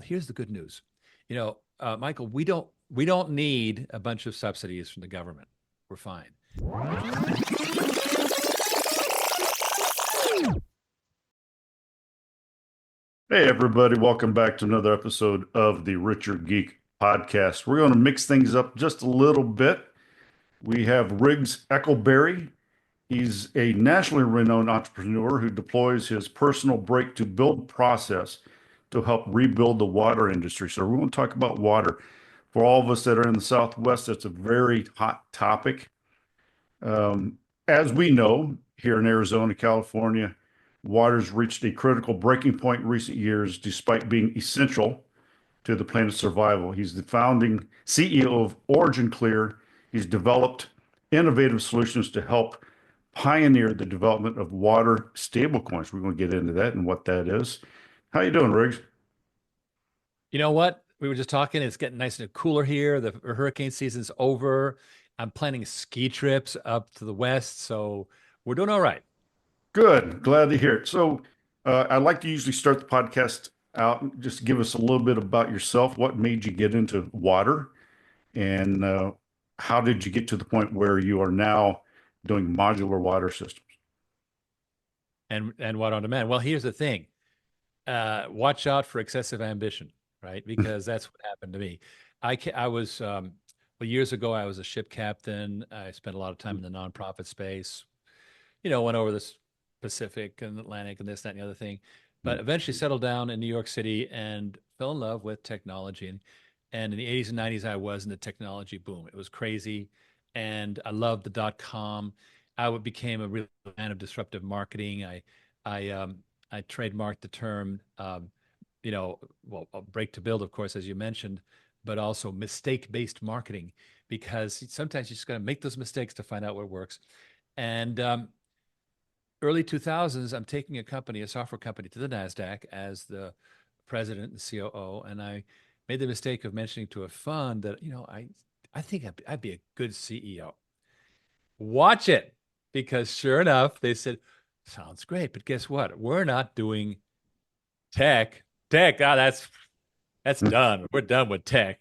here's the good news. Michael, we don't need a bunch of subsidies from the government. We're fine. Hey, everybody, welcome back to another episode of the Richer Geek Podcast. We're going to mix things up just a little bit. We have Riggs Eckelberry. He's a nationally renowned entrepreneur who deploys his personal break to build process to help rebuild the water industry. So, we're going to talk about water. For all of us that are in the Southwest, it's a very hot topic. As we know, here in Arizona, California, water's reached a critical breaking point in recent years, despite being essential to the planet's survival. He's the founding CEO of OriginClear. He's developed innovative solutions to help pioneer the development of water stablecoins. We're going to get into that and what that is. How you doing, Riggs? You know what? We were just talking. It's getting nice and cooler here. The hurricane season's over. I'm planning ski trips up to the west, so we're doing all right. Good. Glad to hear it. So, I'd like to usually start the podcast out and just give us a little bit about yourself. What made you get into water? And how did you get to the point where you are now doing modular water systems? And what on demand? Well, here's the thing. Watch out for excessive ambition, right? Because that's what happened to me. I was well, years ago, I was a ship captain. I spent a lot of time in the nonprofit space. Went over the Pacific and Atlantic and this, that, and the other thing, but eventually settled down in New York City and fell in love with technology. And in the 80s and 90s, I was in the technology boom. It was crazy. And I loved the dot-com. Became a real fan of disruptive marketing. I trademarked the term, break to build, of course, as you mentioned, but also mistake-based marketing, because sometimes you just got to make those mistakes to find out what works. And early 2000s, I'm taking a software company, to the NASDAQ as the president and COO. And I made the mistake of mentioning to a fund that, I think I'd be a good CEO. Watch it. Because sure enough, they said, sounds great, but guess what? We're not doing tech. That's done. We're done with tech.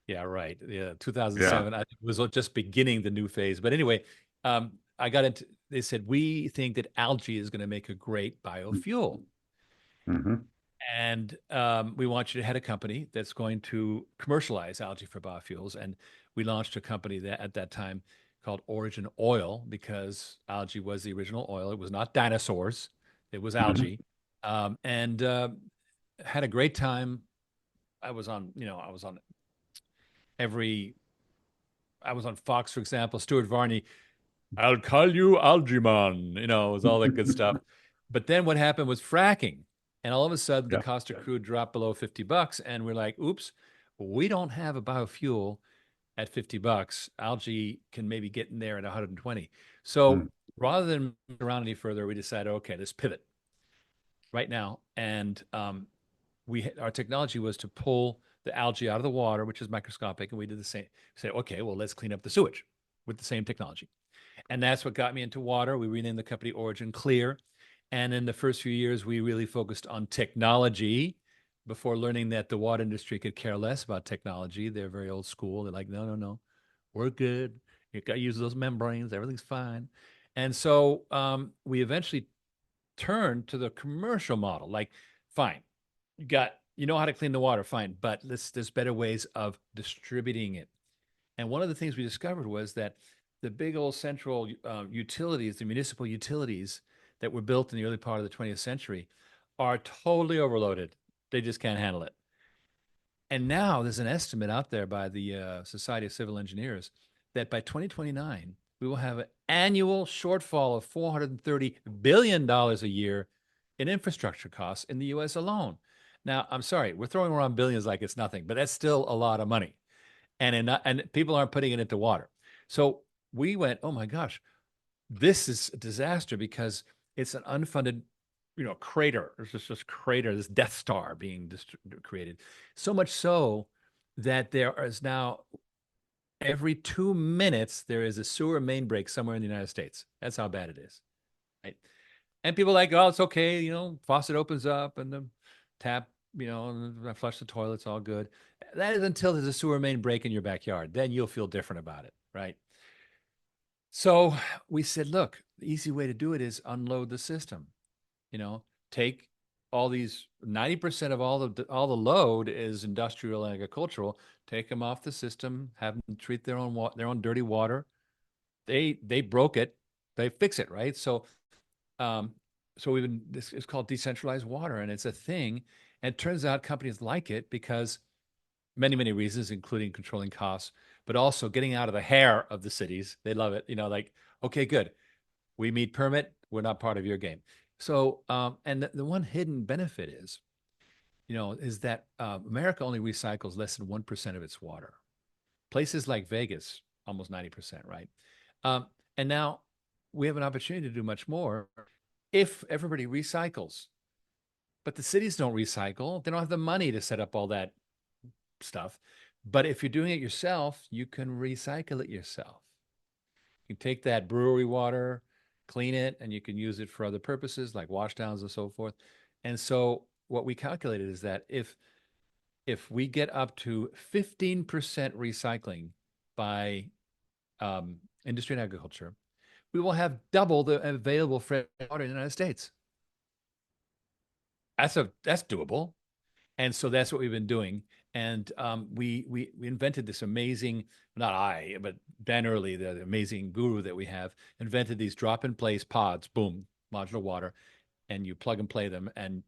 Yeah, right. Yeah, 2007, Yeah. I was just beginning the new phase. But anyway, they said, we think that algae is going to make a great biofuel. Mm-hmm. And we want you to head a company that's going to commercialize algae for biofuels. And we launched a company that at that time called Origin Oil, because algae was the original oil. It was not dinosaurs. It was Mm-hmm. algae. And had a great time. Every, I was on Fox, for example, Stuart Varney, I'll call you Algae Man, it was all that good stuff. But then what happened was fracking. And all of a sudden, the Yeah. cost of crude dropped below $50. And we're like, oops, we don't have a biofuel at $50. Algae can maybe get in there at 120. So rather than move around any further, we decided, okay, let's pivot right now. And our technology was to pull the algae out of the water, which is microscopic. And we did the same. Say, okay, well, let's clean up the sewage with the same technology. And that's what got me into water. We renamed the company OriginClear. And in the first few years, we really focused on technology before learning that the water industry could care less about technology. They're very old school. They're like, no, no, no, we're good. You got to use those membranes. Everything's fine. And so we eventually turned to the commercial model. Like, fine, you know how to clean the water, fine, but there's better ways of distributing it. And one of the things we discovered was that the big old central utilities, the municipal utilities that were built in the early part of the 20th century, are totally overloaded. They just can't handle it. And now there's an estimate out there by the Society of Civil Engineers that by 2029, we will have an annual shortfall of $430 billion a year in infrastructure costs in the US alone. Now, I'm sorry, we're throwing around billions like it's nothing, but that's still a lot of money. And people aren't putting it into water. So we went, oh my gosh, this is a disaster, because it's an unfunded, crater. There's just this crater, this Death Star being created. So much so that there is now, every 2 minutes, there is a sewer main break somewhere in the United States. That's how bad it is, right? And people are like, oh, it's okay, faucet opens up and the tap and I flush the toilets, all good. That is until there's a sewer main break in your backyard. Then you'll feel different about it, right? So we said, look, the easy way to do it is unload the system. You know, take all these 90% of all the load is industrial and agricultural. Take them off the system, have them treat their own dirty water. They broke it, they fix it, right? Um, so this is called decentralized water, and it's a thing. And it turns out companies like it because many reasons, including controlling costs, but also getting out of the hair of the cities. They love it. Like, okay, good. We meet permit. We're not part of your game. So, and the one hidden benefit is that America only recycles less than 1% of its water. Places like Vegas, almost 90%, right? Um, and now we have an opportunity to do much more if everybody recycles. But the cities don't recycle. They don't have the money to set up all that stuff. But if you're doing it yourself, you can recycle it yourself. You can take that brewery water, clean it, and you can use it for other purposes like washdowns and so forth. And so what we calculated is that if we get up to 15% recycling by industry and agriculture, we will have double the available fresh water in the United States. That's doable. And so that's what we've been doing. And we invented this amazing, not I, but Ben Early, the amazing guru that we have, invented these drop-in-place pods, boom, modular water, and you plug and play them. And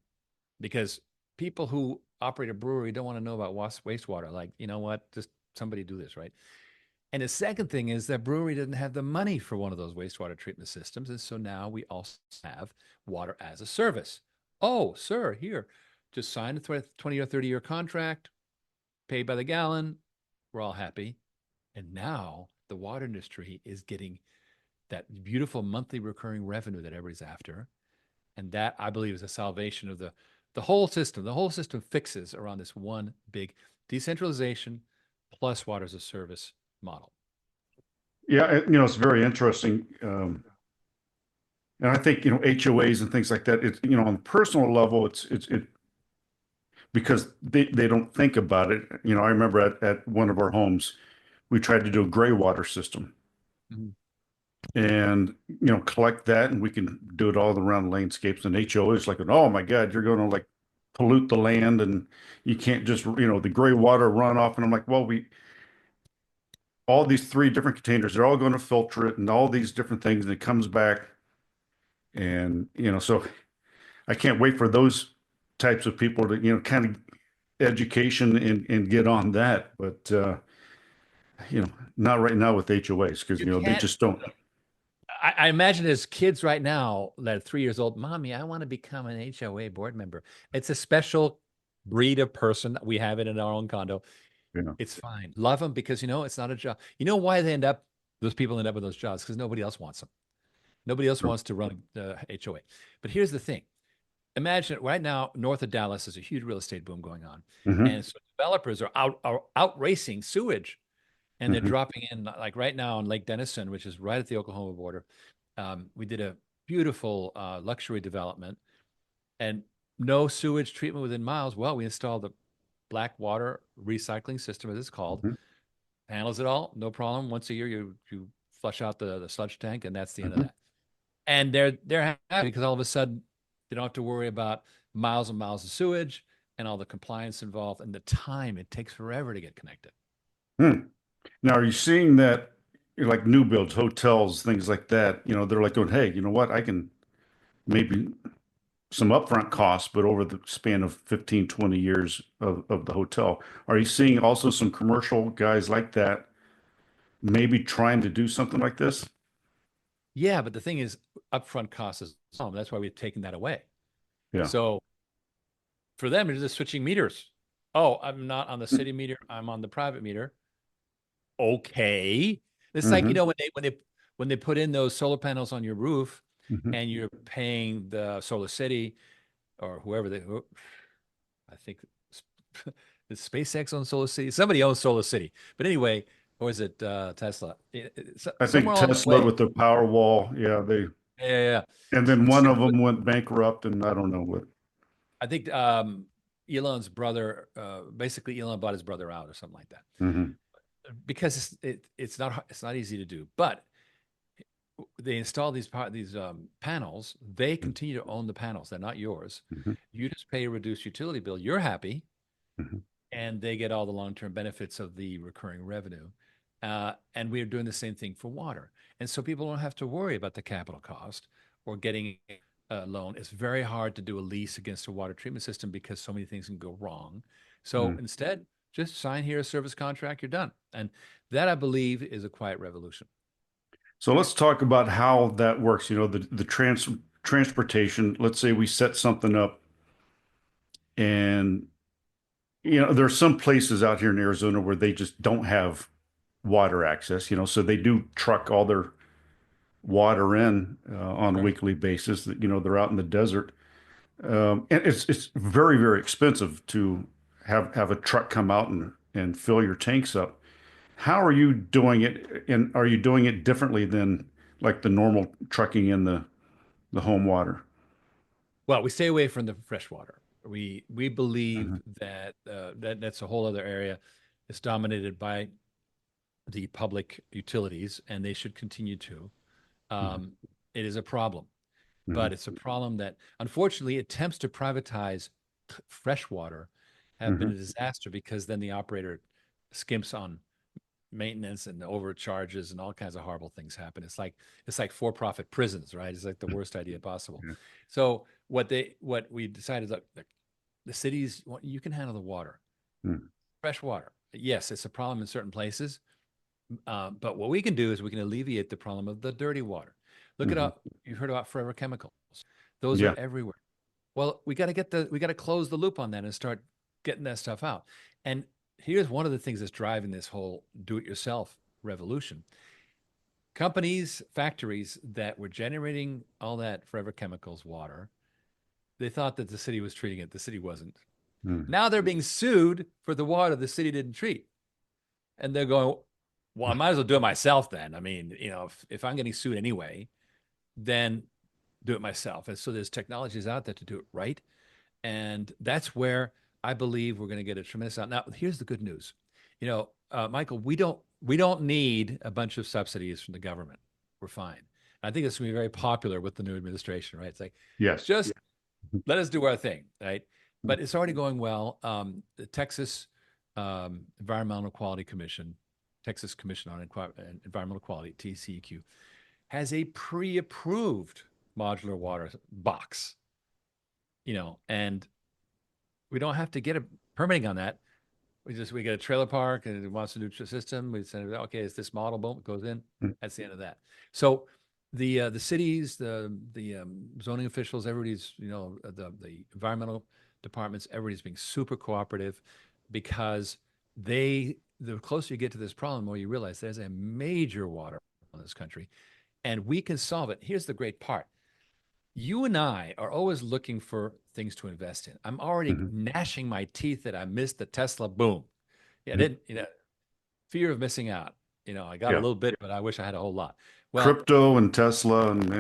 because people who operate a brewery don't want to know about wastewater, like, you know what, just somebody do this, right? And the second thing is that brewery doesn't have the money for one of those wastewater treatment systems. And so now we also have water as a service. Oh, sir, here, just sign a 20 or 30-year contract, paid by the gallon. We're all happy. And now the water industry is getting that beautiful monthly recurring revenue that everybody's after. And that, I believe, is a salvation of the whole system. The whole system fixes around this one big decentralization plus water as a service model. Yeah, it's very interesting. And I think, HOAs and things like that, it's, on a personal level, it because they don't think about it. I remember at one of our homes, we tried to do a gray water system Mhm. and, collect that, and we can do it all around landscapes. And HOA is like, oh my God, you're going to like pollute the land, and you can't just, the gray water runoff. And I'm like, well, all these three different containers, they're all going to filter it and all these different things, and it comes back. And, so I can't wait for those types of people to, kind of education and get on that. But, not right now with HOAs because, You they can't. just don't. I imagine there's kids right now that are 3 years old. Mommy, I want to become an HOA board member. It's a special breed of person. We have it in our own condo. Yeah. It's fine. Love them because it's not a job. You know why those people end up with those jobs? Because nobody else wants them. Nobody else wants to run HOA. But here's the thing. Imagine right now, north of Dallas is a huge real estate boom going on. Hmm. And so developers are out racing sewage, and they're Hmm. dropping in, like right now on Lake Denison, which is right at the Oklahoma border. We did a beautiful luxury development and no sewage treatment within miles. Well, we installed the black water recycling system, as it's called, Hmm. handles it all, no problem. Once a year, you flush out the sludge tank, and that's the end of Hmm. that. And they're happy because all of a sudden they don't have to worry about miles and miles of sewage and all the compliance involved and the time it takes forever to get connected. Hmm. Now, are you seeing that, like new builds, hotels, things like that, they're like going, hey, you know what? I can maybe some upfront costs, but over the span of 15, 20 years of the hotel. Are you seeing also some commercial guys like that maybe trying to do something like this? Yeah, but the thing is, upfront cost is some. That's why we've taken that away. Yeah. So for them, it's just switching meters. Oh, I'm not on the city meter. I'm on the private meter. Okay. It's like, Hmm. when they put in those solar panels on your roof Hmm. and you're paying the Solar City or whoever I think the SpaceX owns Solar City. Somebody owns Solar City. But anyway, or is it Tesla? I think Somewhere along the Tesla way. with the power wall, yeah, Yeah. and then one So of them went bankrupt, and I don't know what. I think Elon's brother, basically Elon bought his brother out or something like that, Hmm. because it's not easy to do. But they install these panels. They continue to own the panels. They're not yours. Hmm. You just pay a reduced utility bill. You're happy, Hmm. and they get all the long-term benefits of the recurring revenue. And we're doing the same thing for water. And so people don't have to worry about the capital cost or getting a loan. It's very hard to do a lease against a water treatment system because so many things can go wrong. So Hmm. instead, just sign here a service contract, you're done. And that, I believe, is a quiet revolution. So let's talk about how that works. The transportation. Let's say we set something up, and there are some places out here in Arizona where they just don't have water access. So they do truck all their water in on a Sure. weekly basis. They're out in the desert, and it's very, very expensive to have a truck come out and fill your tanks up. How are you doing it? And are you doing it differently than like the normal trucking in the home water? Well, we stay away from the fresh water. We believe Hmm. that that's a whole other area. It's dominated by the public utilities, and they should continue to. Um, it is a problem, but Hmm. it's a problem that, unfortunately, attempts to privatize fresh water have been Hmm. a disaster because then the operator skimps on maintenance and overcharges and all kinds of horrible things happen. It's like for-profit prisons, right? It's like the worst idea possible. Yeah. So what we decided, look, the cities, you can handle the water, Mm. fresh water. Yes, it's a problem in certain places, but what we can do is we can alleviate the problem of the dirty water. Look at Mhm. you've heard about forever chemicals. Those are Yeah. everywhere. Well, we got to close the loop on that and start getting that stuff out. And here's one of the things that's driving this whole do-it-yourself revolution. Companies, factories that were generating all that forever chemicals water, they thought that the city was treating it. The city wasn't. Mm. Now they're being sued for the water the city didn't treat. And they're going, well, I might as well do it myself then. I mean, if I'm getting sued anyway, then do it myself. And so there's technologies out there to do it right. And that's where I believe we're going to get a tremendous out. Now, here's the good news. Michael, we don't need a bunch of subsidies from the government. We're fine. I think it's going to be very popular with the new administration, right? It's like, Yes. just let us do our thing, right? But it's already going well. The Texas Environmental Quality Commission, Texas Commission on Environmental Quality, TCEQ, has a pre-approved modular water box, and we don't have to get a permitting on that. We get a trailer park and it wants to do a system. We send it, okay, it's this model, boom, it goes in. Mm. That's the end of that. So the cities, the zoning officials, everybody's, the environmental departments, everybody's being super cooperative because the closer you get to this problem, the more you realize there's a major water in this country and we can solve it. Here's the great part. You and I are always looking for things to invest in. I'm already Mhm. gnashing my teeth that I missed the Tesla boom. Yeah, I Mhm. didn't, fear of missing out. I got a Yeah. little bit, but I wish I had a whole lot. Well, Crypto and Tesla and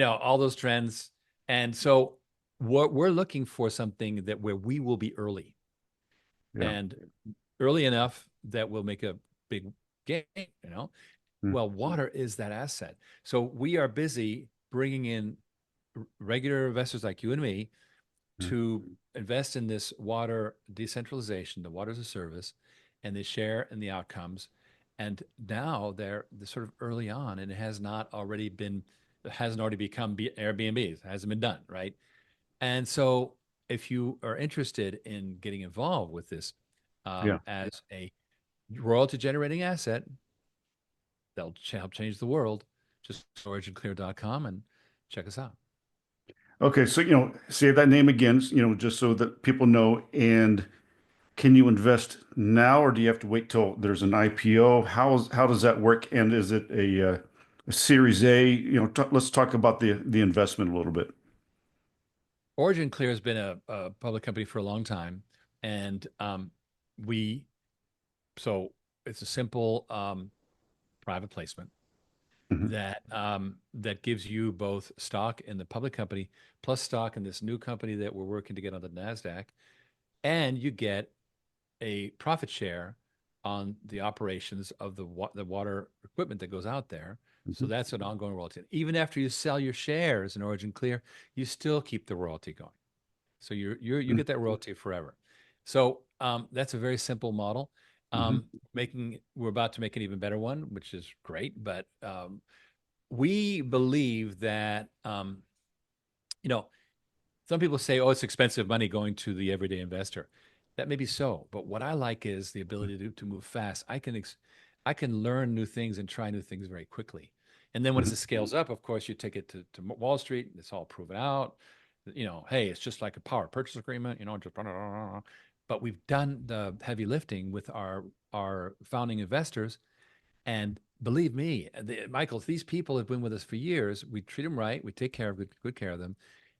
all those trends. And so what we're looking for something that where we will be early yeah. and early enough that we'll make a big gain, you know. Mm. Well, water is that asset. So we are busy bringing in regular investors like you and me Mm. to invest in this water decentralization, the water as a service, and they share in the outcomes. And now they're sort of early on, and it hasn't already become Airbnb. It hasn't been done, right? And so, if you are interested in getting involved with this Yeah. as a royalty generating asset, that'll help change the world. Just originclear.com and check us out. Okay. So, say that name again, just so that people know. And can you invest now, or do you have to wait till there's an IPO? How does that work? And is it a Series A? Let's talk about the investment a little bit. OriginClear has been a public company for a long time, and we so it's a simple private placement. Mhm. that gives you both stock in the public company plus stock in this new company that we're working to get on the NASDAQ, and you get a profit share on the operations of the water equipment that goes out there. So Mhm. that's an ongoing royalty. Even after you sell your shares in OriginClear, you still keep the royalty going. So you Mhm. get that royalty forever. So that's a very simple model. Mhm. We're about to make an even better one, which is great. But we believe that you know some people say, oh, it's expensive money going to the everyday investor. That may be so, but what I like is the ability to move fast. I can learn new things and try new things very quickly. And then once Mhm. it scales up, of course, you take it to Wall Street. It's all proven out. Hey, it's just like a power purchase agreement. Just blah, blah, blah, blah. But we've done the heavy lifting with our founding investors, and believe me, Michael, these people have been with us for years. We treat them right. We take care of good care of them.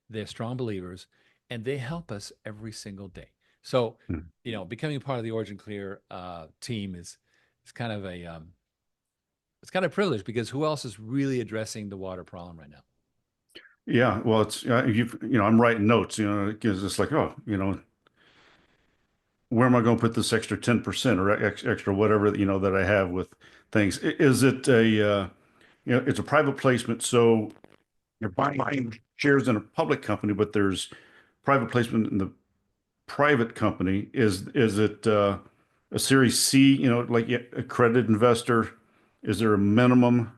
They're strong believers, and they help us every single day. So, Mhm. becoming part of the OriginClear team is kind of it's kind of privileged because who else is really addressing the water problem right now? Yeah, well, it's I'm writing notes, because it's like, oh, where am I going to put this extra 10% or extra whatever, that I have with things? Is it it's a private placement, so you're buying shares in a public company, but there's private placement in the private company. Is it a Series C, like a credit investor? Is there a minimum?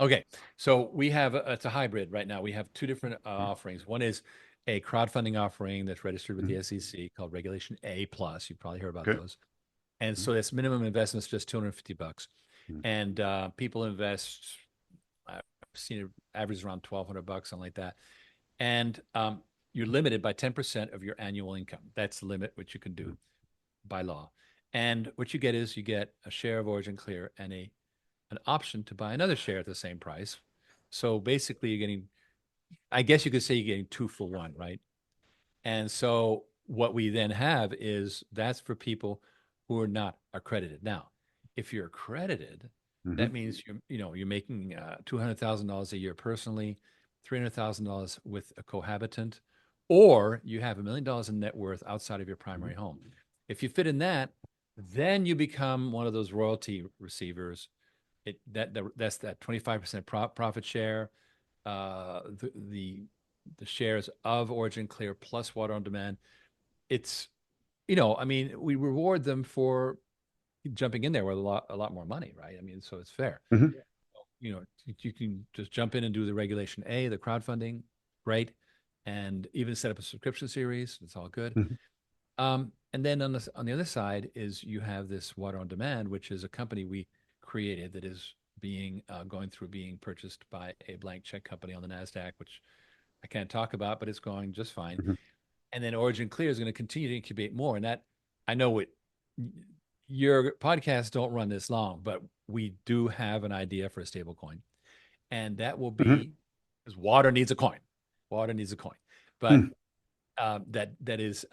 Okay, so it's a hybrid right now. We have two different offerings. One is a crowdfunding offering that's registered with Mhm. the SEC called Regulation A plus. You probably heard about Okay. those. And Mhm. so this minimum investment is just $250. Mhm. And people invest, I've seen it average around $1,200, something like that. And you're limited by 10% of your annual income. That's the limit, which you can do by law. And what you get is you get a share of OriginClear and an option to buy another share at the same price. So basically, you're getting, I guess you could say you're getting two for one, right? And so what we then have is that's for people who are not accredited. Now, if you're accredited, that Mhm. means you're making $200,000 a year personally, $300,000 with a cohabitant, or you have $1 million in net worth outside of your Mhm. primary home. If you fit in that, then you become one of those royalty receivers. That's that 25% profit share, the shares of OriginClear plus Water on Demand. It's I mean, we reward them for jumping in there with a lot more money, right? I mean, so it's fair. Mhm. You can just jump in and do the Regulation A, the crowdfunding, right? And even set up a subscription series. It's all good. Mhm. And then on the other side is you have this Water on Demand, which is a company we created that is being going through being purchased by a blank check company on the Nasdaq, which I can't talk about, but it's going just fine. Mhm. And then OriginClear is going to continue to incubate more. And that I know what your podcasts don't run this long, but we do have an idea for a stable coin, and that will Mhm. be because water needs a coin. Water needs a coin, but Mhm. that is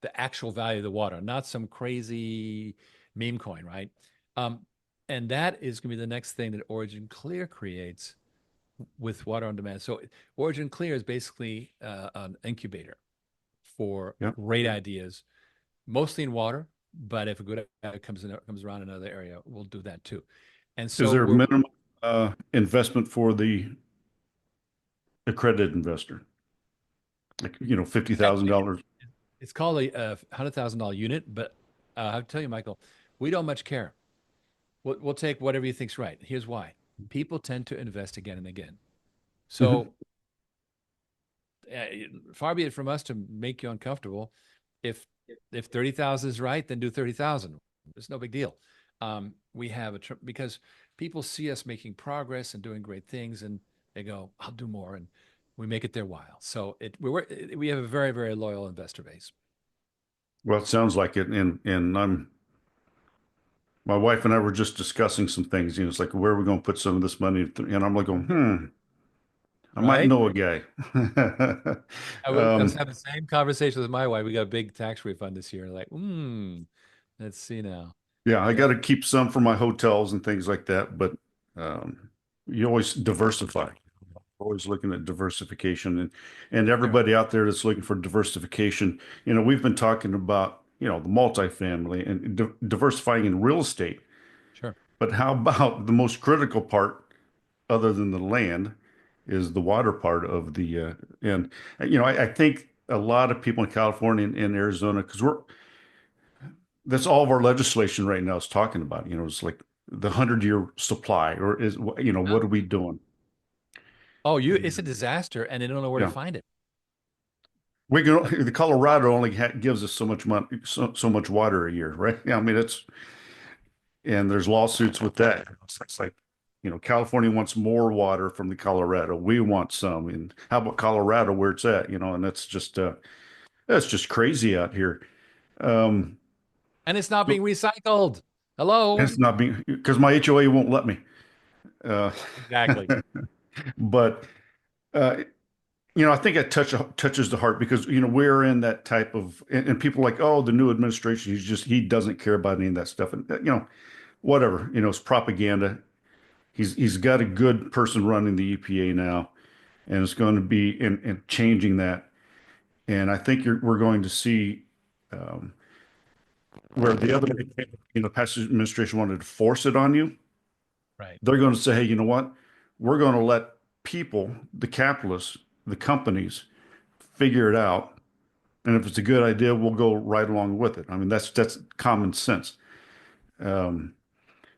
the actual value of the water, not some crazy meme coin, right? Um, and that is going to be the next thing that OriginClear creates with Water on Demand. So OriginClear is basically an incubator for Yeah. great ideas, mostly in water. But if a good idea comes around another area, we'll do that too. And Is so there a we're minimum investment for the accredited investor? Like, $50,000. it's called a $100,000 unit, but I have to tell you, Michael, we don't much care. We'll take whatever you think's right. Here's why: people tend to invest again and again. Mhm. So uh, far be it from us to make you uncomfortable. If 30,000 is right, then do 30,000. It's no big deal. We have because people see us making progress and doing great things, and they go, "I'll do more," and we make it their while. So we have a very very loyal investor base. Well, it sounds like it, and my wife and I were just discussing some things. It's like, where are we going to put some of this money? And I'm like, going, I might Right? know a guy. I was um, having the same conversation with my wife. We got a big tax refund this year. Like, let's see now. yeah, I got Yeah. to keep some for my hotels and things like that. But um, you always diversify. Always looking at diversification, and Sure, everybody out there that's looking for diversification. We've been talking about, the multifamily and diversifying in real estate, sure. but how about the most critical part other than the land is the water part of and I think a lot of people in California and Arizona, because that's all of our legislation right now is talking about. It's like the 100-year supply, or Huh? what are we doing? Oh, it's a disaster and they don't know where to Yeah. find it. The Colorado only gives us so much money, so much water a year, right? Yeah, I mean, and there's lawsuits with that. It's like, California wants more water from the Colorado. We want some. And how about Colorado where it's at, and that's just crazy out here. Um, And it's not so being recycled. Hello? it's not being, because my HOA won't let me. Uh, Exactly. but uh, I think it touches the heart because we're in that type of, and people are like, oh, the new administration, he doesn't care about any of that stuff, and whatever, it's propaganda. He's got a good person running the EPA now, and it's going to be in changing that. And I think we're going to see um, where the other, past administration wanted to force it on you. Right. They're going to say, hey, you know what? We're going to let people, the capitalists, the companies, figure it out. And if it's a good idea, we'll go right along with it. I mean, that's common sense. Um,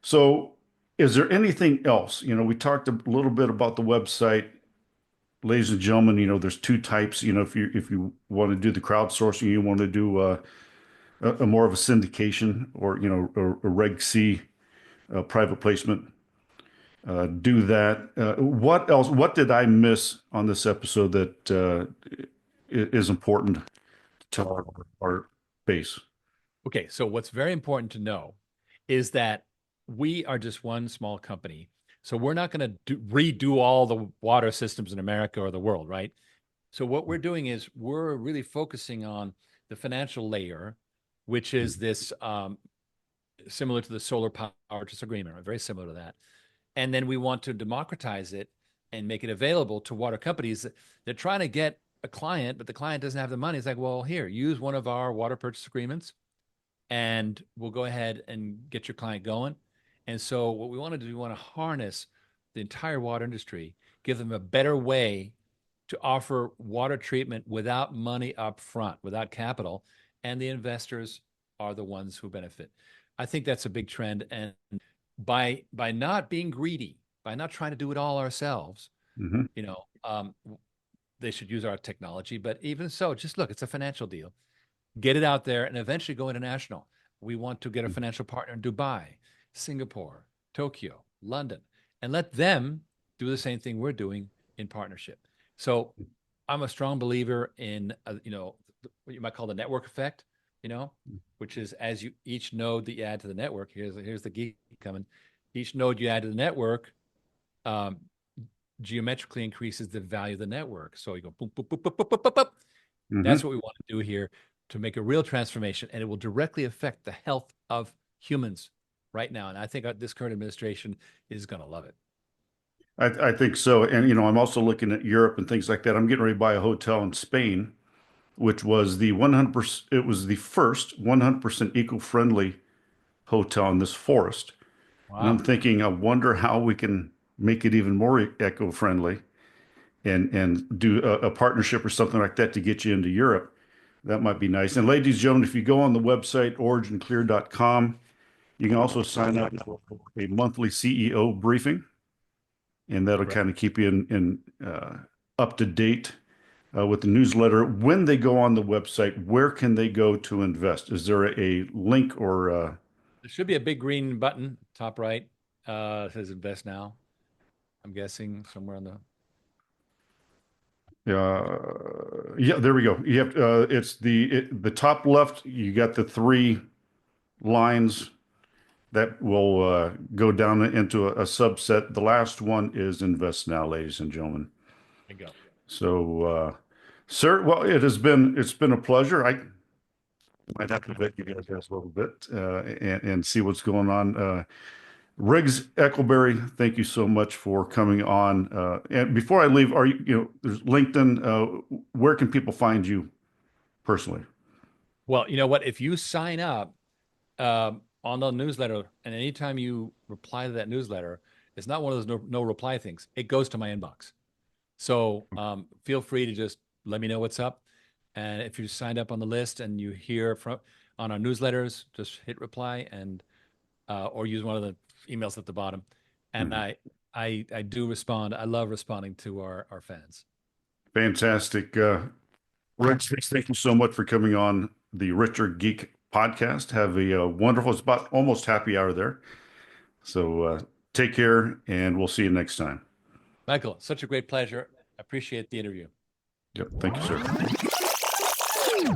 so, is there anything else? We talked a little bit about the website, ladies and gentlemen. There's two types. If you want to do the crowdsourcing, you want to do a more of a syndication, or a Reg C private placement. Do that. What else? What did I miss on this episode that is important to our base? Okay, so what's very important to know is that we are just one small company. So we're not going to redo all the water systems in America or the world, right? So what we're doing is we're really focusing on the financial layer, which is this similar to the solar power purchase agreement, right? Very similar to that. And then we want to democratize it and make it available to water companies. They're trying to get a client, but the client doesn't have the money. It's like, well, here, use one of our water purchase agreements and we'll go ahead and get your client going. And so what we want to do, we want to harness the entire water industry, give them a better way to offer water treatment without money up front, without capital, and the investors are the ones who benefit. I think that's a big trend. And by not being greedy, by not trying to do it all ourselves, Hmm. you know, they should use our technology. But even so, just look, it's a financial deal. Get it out there and eventually go international. We want to get a financial partner in Dubai, Singapore, Tokyo, London, and let them do the same thing we're doing in partnership. So I'm a strong believer in, what you might call the network effect, you know, which is as you each node that you add to the network, here's the geek coming. Each node you add to the network um, geometrically increases the value of the network. So you go boop, boop, boop, boop, boop, boop, boop, boop. That's Hmm. what we want to do here to make a real transformation, and it will directly affect the health of humans right now. And I think this current administration is going to love it. I think so. And, I'm also looking at Europe and things like that. I'm getting ready to buy a hotel in Spain, which was the 100%, it was the first 100% eco-friendly hotel in this forest. And I'm Wow. thinking, I wonder how we can make it even more eco-friendly and do a partnership or something like that to get you into Europe. That might be nice. And ladies and gentlemen, if you go on the website, originclear.com, you can also sign up for a monthly CEO briefing, and that'll Right. kind of keep you in up to date with the newsletter. When they go on the website, where can they go to invest? Is there a link or There should be a big green button top right. Says invest now. I'm guessing somewhere on the. yeah, there we go. You have it's the top left. You got the three lines that will go down into a subset. The last one is invest now, ladies and gentlemen. There you go. So, sir, well, it's been a pleasure. I might have to vet you guys a little bit and see what's going on. Riggs Eckelberry, thank you so much for coming on. And before I leave, there's LinkedIn. Where can people find you personally? Well, you know what? If you sign up on the newsletter, and anytime you reply to that newsletter, it's not one of those no reply things. It goes to my inbox. So feel free to just let me know what's up. And if you signed up on the list and you hear from on our newsletters, just hit reply and or use one of the emails at the bottom. And I do respond. I love responding to our fans. Fantastic. Rich, thank you so much for coming on the Richer Geek Podcast. Have a wonderful, it's about almost happy hour there. So take care, and we'll see you next time. Michael, such a great pleasure. I appreciate the interview. Yep. Thank you, sir.